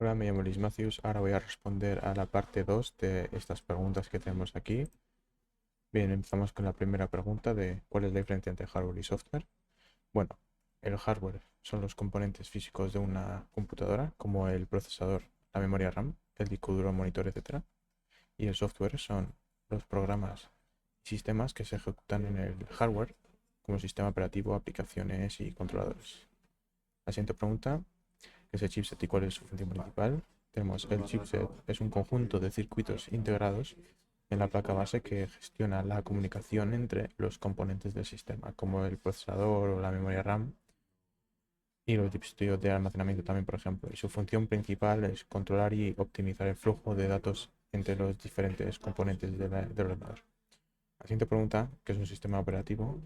Hola, me llamo Luis Matthews. Ahora voy a responder a la parte 2 de estas preguntas que tenemos aquí. Bien, empezamos con la primera pregunta de cuál es la diferencia entre hardware y software. Bueno, el hardware son los componentes físicos de una computadora, como el procesador, la memoria RAM, el disco duro, monitor, etc. Y el software son los programas y sistemas que se ejecutan en el hardware, como sistema operativo, aplicaciones y controladores. La siguiente pregunta: ¿qué es el chipset y cuál es su función principal? Tenemos el chipset, es un conjunto de circuitos integrados en la placa base que gestiona la comunicación entre los componentes del sistema, como el procesador o la memoria RAM y los dispositivos de almacenamiento también, por ejemplo. Y su función principal es controlar y optimizar el flujo de datos entre los diferentes componentes del ordenador. La siguiente pregunta: ¿qué es un sistema operativo?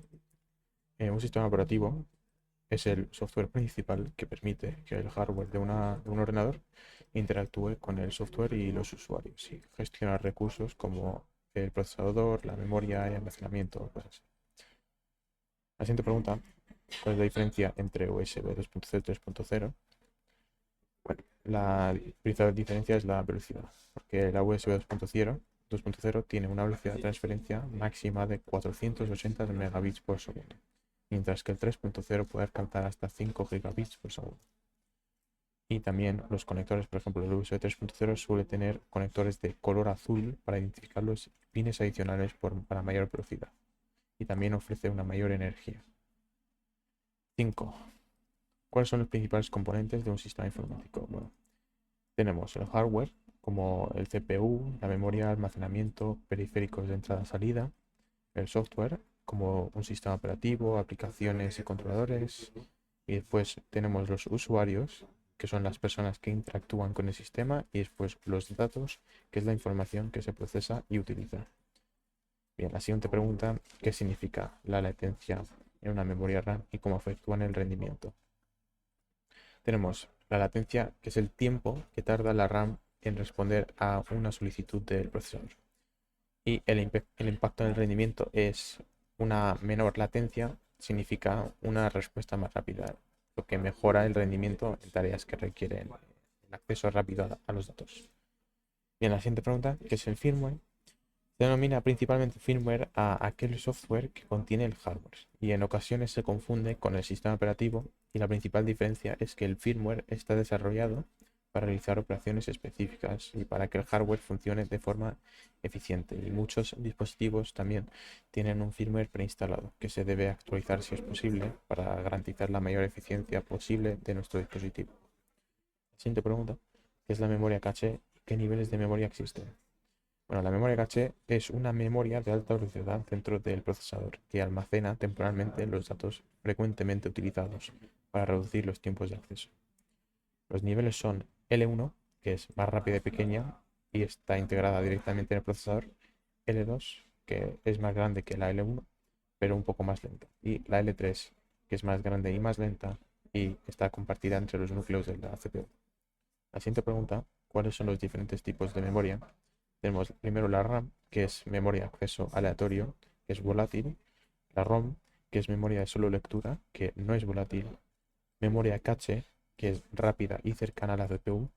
Un sistema operativo es el software principal que permite que el hardware de un ordenador interactúe con el software y los usuarios y gestiona recursos como el procesador, la memoria y almacenamiento, cosas así. La siguiente pregunta: ¿cuál es la diferencia entre USB 2.0 y 3.0? Bueno, la principal diferencia es la velocidad, porque la USB 2.0 tiene una velocidad de transferencia máxima de 480 megabits por segundo, mientras que el 3.0 puede alcanzar hasta 5 gigabits por segundo. Y también los conectores, por ejemplo, el USB 3.0 suele tener conectores de color azul para identificar los pines adicionales para mayor velocidad. Y también ofrece una mayor energía. 5. ¿Cuáles son los principales componentes de un sistema informático? Bueno, tenemos el hardware, como el CPU, la memoria, almacenamiento, periféricos de entrada-salida, el software, como un sistema operativo, aplicaciones y controladores. Y después tenemos los usuarios, que son las personas que interactúan con el sistema, y después los datos, que es la información que se procesa y utiliza. Bien, la siguiente pregunta: ¿qué significa la latencia en una memoria RAM y cómo afectúa en el rendimiento? Tenemos la latencia, que es el tiempo que tarda la RAM en responder a una solicitud del procesador. Y el impacto en el rendimiento es una menor latencia, significa una respuesta más rápida, lo que mejora el rendimiento en tareas que requieren el acceso rápido a los datos. Bien, la siguiente pregunta: ¿qué es el firmware? Se denomina principalmente firmware a aquel software que contiene el hardware y en ocasiones se confunde con el sistema operativo, y la principal diferencia es que el firmware está desarrollado para realizar operaciones específicas y para que el hardware funcione de forma eficiente, y muchos dispositivos también tienen un firmware preinstalado que se debe actualizar si es posible para garantizar la mayor eficiencia posible de nuestro dispositivo. La siguiente pregunta: ¿qué es la memoria caché y qué niveles de memoria existen? Bueno, la memoria caché es una memoria de alta velocidad dentro del procesador que almacena temporalmente los datos frecuentemente utilizados para reducir los tiempos de acceso. Los niveles son L1, que es más rápida y pequeña y está integrada directamente en el procesador; L2, que es más grande que la L1, pero un poco más lenta; y la L3, que es más grande y más lenta y está compartida entre los núcleos de la CPU. La siguiente pregunta: ¿cuáles son los diferentes tipos de memoria? Tenemos primero la RAM, que es memoria de acceso aleatorio, que es volátil; la ROM, que es memoria de solo lectura, que no es volátil; memoria cache, que es rápida y cercana a la CPU.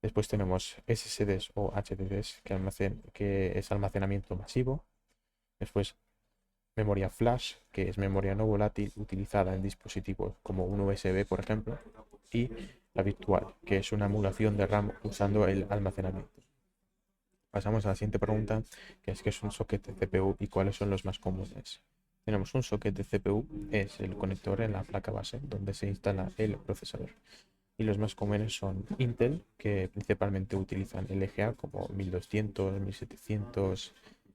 Después tenemos SSDs o HDDs, que es almacenamiento masivo. Después memoria flash, que es memoria no volátil utilizada en dispositivos como un USB, por ejemplo. Y la virtual, que es una emulación de RAM usando el almacenamiento. Pasamos a la siguiente pregunta, que es: ¿qué es un socket de CPU y cuáles son los más comunes? Tenemos un socket de CPU, es el conector en la placa base donde se instala el procesador. Y los más comunes son Intel, que principalmente utilizan LGA como 1200, 1700,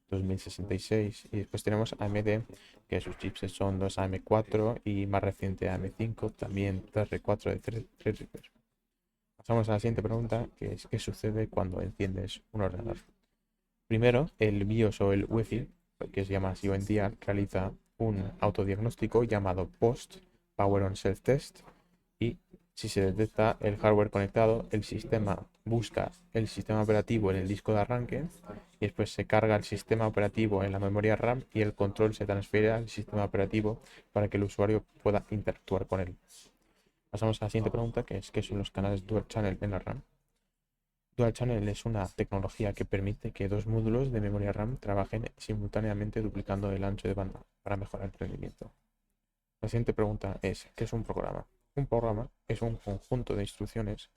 2066. Y después tenemos AMD, que sus chips son los AM4 y más reciente AM5, también DDR4 de 3 GHz. Pasamos a la siguiente pregunta, que es: ¿qué sucede cuando enciendes un ordenador? Primero, el BIOS o el UEFI, que se llama así hoy en día, realiza un autodiagnóstico llamado Post Power on Self Test, y si se detecta el hardware conectado, el sistema busca el sistema operativo en el disco de arranque y después se carga el sistema operativo en la memoria RAM y el control se transfiere al sistema operativo para que el usuario pueda interactuar con él. Pasamos a la siguiente pregunta, que es ¿qué son los canales Dual Channel en la RAM? Dual Channel es una tecnología que permite que dos módulos de memoria RAM trabajen simultáneamente duplicando el ancho de banda para mejorar el rendimiento. La siguiente pregunta es ¿qué es un programa? Un programa es un conjunto de instrucciones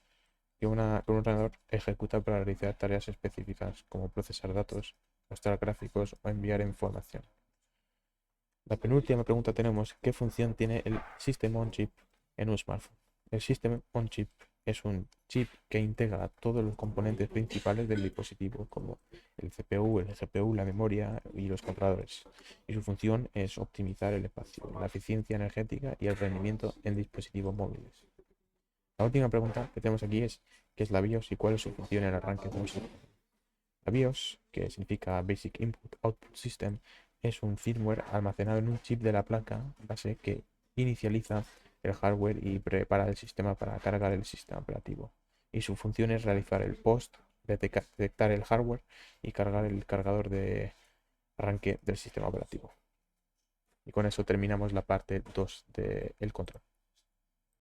que un ordenador ejecuta para realizar tareas específicas como procesar datos, mostrar gráficos o enviar información. La penúltima pregunta tenemos ¿qué función tiene el System on Chip en un smartphone? El System on Chip es un chip que integra todos los componentes principales del dispositivo, como el CPU, el GPU, la memoria y los controladores. Y su función es optimizar el espacio, la eficiencia energética y el rendimiento en dispositivos móviles. La última pregunta que tenemos aquí es ¿qué es la BIOS y cuál es su función en el arranque de un sistema? La BIOS, que significa Basic Input Output System, es un firmware almacenado en un chip de la placa base que inicializa el hardware y prepara el sistema para cargar el sistema operativo. Y su función es realizar el post, detectar el hardware y cargar el cargador de arranque del sistema operativo. Y con eso terminamos la parte 2 del control.